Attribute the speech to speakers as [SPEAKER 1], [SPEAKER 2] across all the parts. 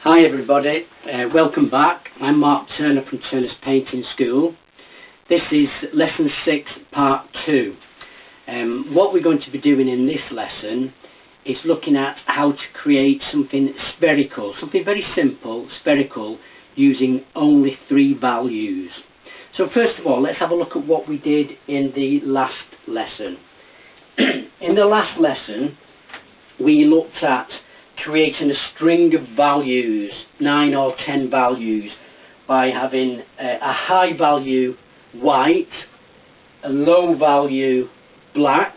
[SPEAKER 1] Hi everybody, welcome back. I'm Mark Turner from Turner's Painting School. This is Lesson 6 Part 2. What we're going to be doing in this lesson is looking at how to create something spherical, something very simple, spherical, using only 3 values. So first of all, let's have a look at what we did in the last lesson. In the last lesson, we looked at creating a string of values, 9 or 10 values, by having a high value white, a low value black,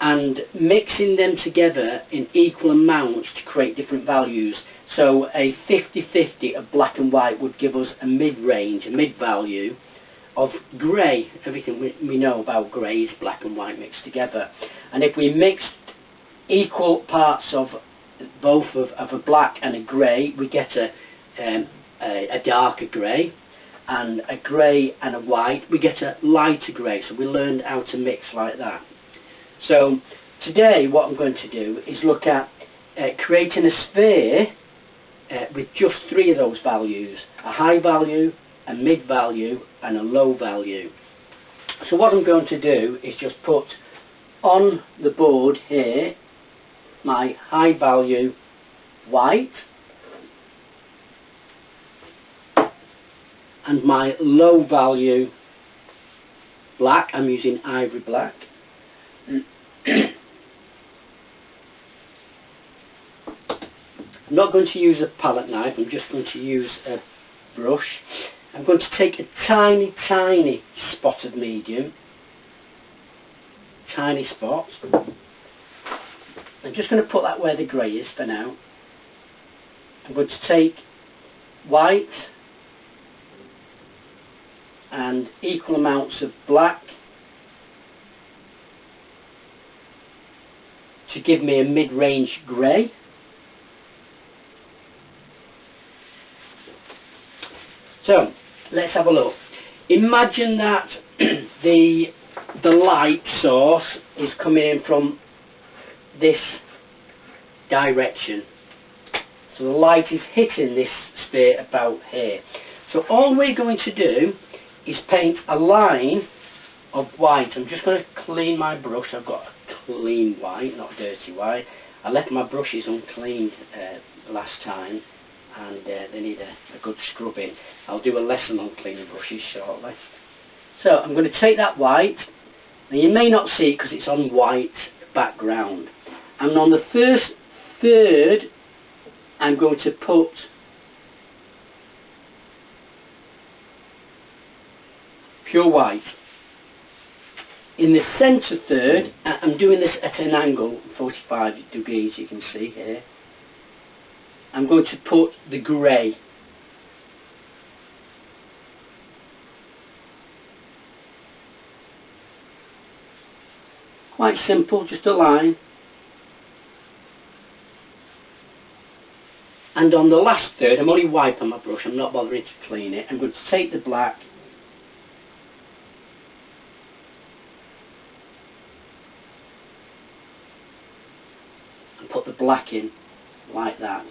[SPEAKER 1] and mixing them together in equal amounts to create different values. So a 50-50 of black and white would give us a mid-range, a mid-value of grey. Everything we know about grey is black and white mixed together. And if we mixed equal parts of both of a black and a grey, we get a darker grey, and a grey and a white, we get a lighter grey. So we learned how to mix like that. So today what I'm going to do is look at creating a sphere with just 3 of those values: a high value, a mid value, and a low value. So what I'm going to do is just put on the board here my high value white and my low value black. I'm using ivory black. I'm not going to use a palette knife, I'm just going to use a brush. I'm going to take a tiny spot of medium, tiny spot. I'm just going to put that where the grey is for now. I'm going to take white and equal amounts of black to give me a mid-range grey. So let's have a look. Imagine that the light source is coming in from this direction. So the light is hitting this sphere about here. So all we're going to do is paint a line of white. I'm just going to clean my brush. I've got a clean white, not dirty white. I left my brushes uncleaned last time, and they need a good scrubbing. I'll do a lesson on cleaning brushes shortly. So I'm going to take that white. Now you may not see it because it's on white background. And on the first third, I'm going to put pure white. In the centre third, I'm doing this at an angle, 45 degrees, you can see here. I'm going to put the grey. Quite simple, just a line. And on the last third, I'm only wiping my brush, I'm not bothering to clean it. I'm going to take the black and put the black in like that.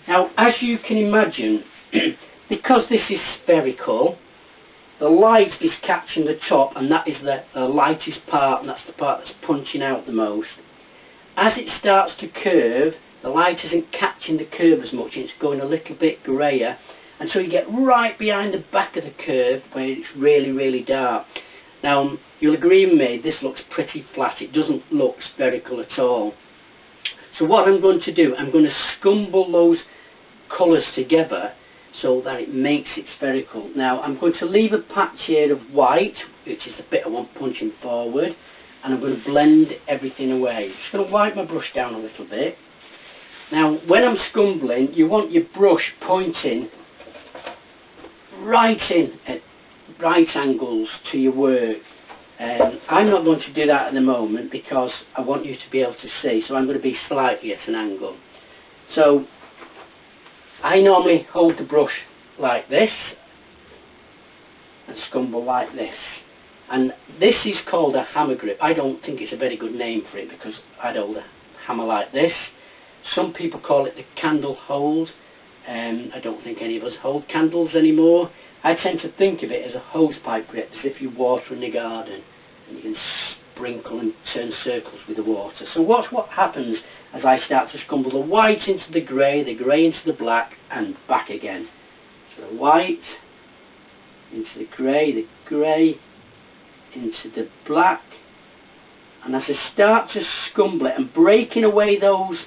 [SPEAKER 1] Now, as you can imagine, because this is spherical, the light is catching the top, and that is the lightest part, and that's the part that's punching out the most. As it starts to curve, the light isn't catching the curve as much, it's going a little bit greyer, and so you get right behind the back of the curve where it's really dark. Now, you'll agree with me, this looks pretty flat, it doesn't look spherical at all. So what I'm going to do, I'm going to scumble those colours together so that it makes it spherical. Now, I'm going to leave a patch here of white, which is the bit I want punching forward, and I'm going to blend everything away. Just going to wipe my brush down a little bit. Now, when I'm scumbling, you want your brush pointing right in at right angles to your work. I'm not going to do that at the moment because I want you to be able to see, so I'm going to be slightly at an angle. So I normally hold the brush like this and scumble like this. And this is called a hammer grip. I don't think it's a very good name for it because I'd hold a hammer like this. Some people call it the candle hold. I don't think any of us hold candles anymore. I tend to think of it as a hosepipe grip, as if you're watering the garden and you can sprinkle and turn circles with the water. So watch what happens as I start to scumble the white into the grey into the black, and back again. So the white into the grey into the black, and as I start to scumble it and breaking away those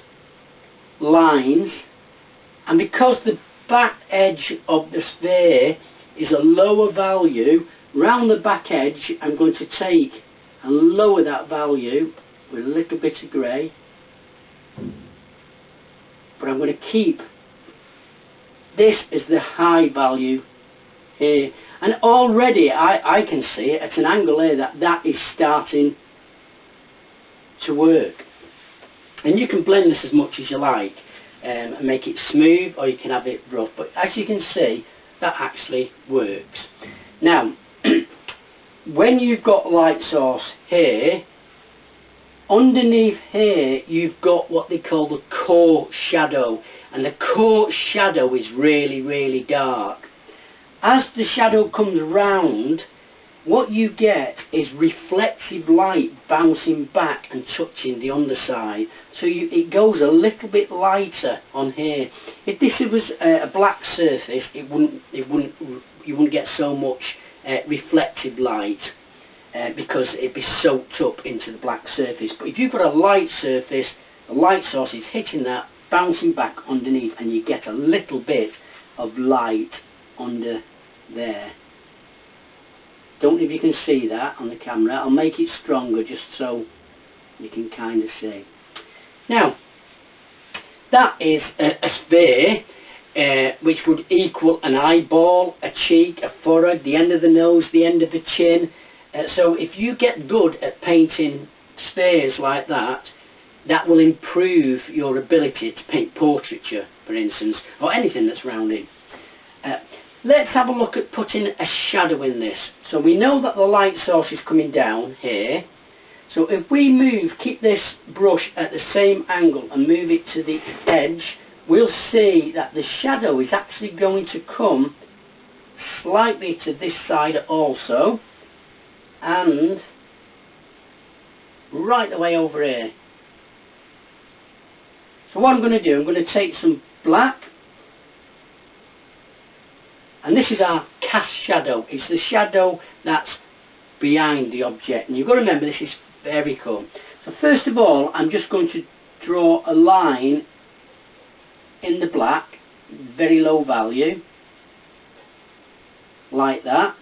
[SPEAKER 1] lines, and because the back edge of the sphere is a lower value, round the back edge I'm going to take and lower that value with a little bit of grey, but I'm going to keep this as the high value here. And already I can see at an angle here that is starting to work. And you can blend this as much as you like and make it smooth, or you can have it rough. But as you can see, that actually works. Now, when you've got light source here, underneath here you've got what they call the core shadow. And the core shadow is really, really dark. As the shadow comes round, what you get is reflective light bouncing back and touching the underside. So it goes a little bit lighter on here. If this was a black surface, you wouldn't get so much reflective light because it'd be soaked up into the black surface. But if you've got a light surface, the light source is hitting that, bouncing back underneath, and you get a little bit of light under there. Don't know if you can see that on the camera. I'll make it stronger just so you can kind of see. Now, that is a sphere which would equal an eyeball, a cheek, a forehead, the end of the nose, the end of the chin. So if you get good at painting spheres like that, that will improve your ability to paint portraiture, for instance, or anything that's rounded. Let's have a look at putting a shadow in this. So we know that the light source is coming down here. So if we keep this brush at the same angle and move it to the edge, we'll see that the shadow is actually going to come slightly to this side also, and right the way over here. So what I'm going to do, I'm going to take some black, and this is our cast shadow. It's the shadow that's behind the object. And you've got to remember, this is very cool. So first of all, I'm just going to draw a line in the black, very low value, like that.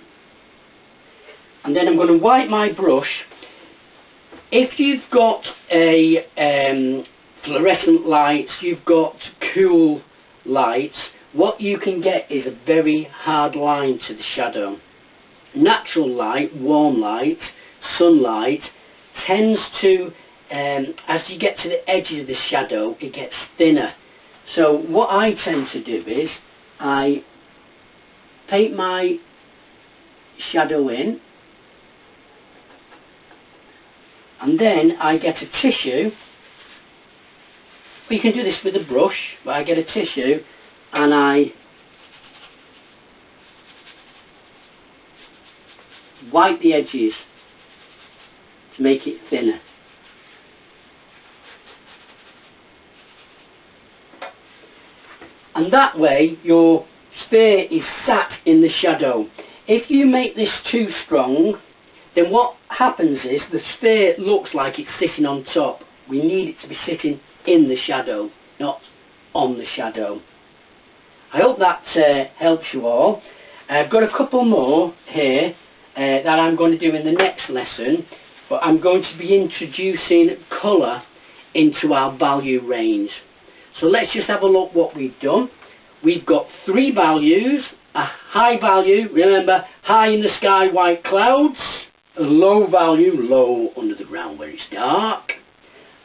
[SPEAKER 1] And then I'm going to wipe my brush. If you've got a fluorescent lights, you've got cool lights, what you can get is a very hard line to the shadow. Natural light, warm light, sunlight tends to, as you get to the edges of the shadow, it gets thinner. So what I tend to do is I paint my shadow in, and then I get a tissue. You can do this with a brush, but I get a tissue and I wipe the edges to make it thinner. And that way your sphere is sat in the shadow. If you make this too strong, then what happens is the sphere looks like it's sitting on top. We need it to be sitting in the shadow, not on the shadow. I hope that helps you all. I've got a couple more here that I'm going to do in the next lesson, but I'm going to be introducing colour into our value range. So let's just have a look what we've done. We've got 3 values: a high value, remember, high in the sky, white clouds; a low value, low under the ground where it's dark;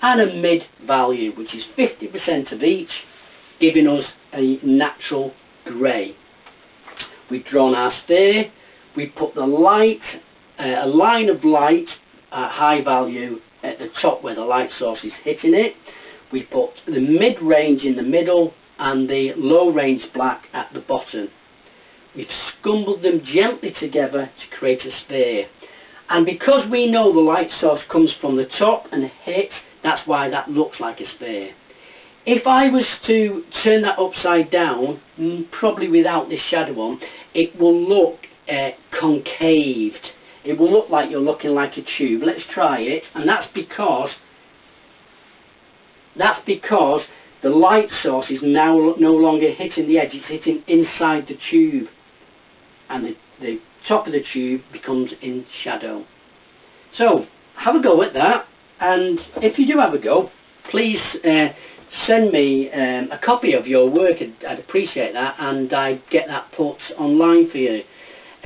[SPEAKER 1] and a mid value, which is 50% of each, giving us a natural grey. We've drawn our sphere, we put the light, a line of light at high value at the top where the light source is hitting it. We put the mid-range in the middle, and the low range black at the bottom. We've scumbled them gently together to create a sphere. And because we know the light source comes from the top and hits, that's why that looks like a sphere. If I was to turn that upside down, probably without this shadow on, it will look concaved. It will look like you're looking like a tube. Let's try it. And that's because the light source is now no longer hitting the edge, it's hitting inside the tube. And the top of the tube becomes in shadow. So, have a go at that. And if you do have a go, please send me a copy of your work. I'd appreciate that, and I'd get that put online for you.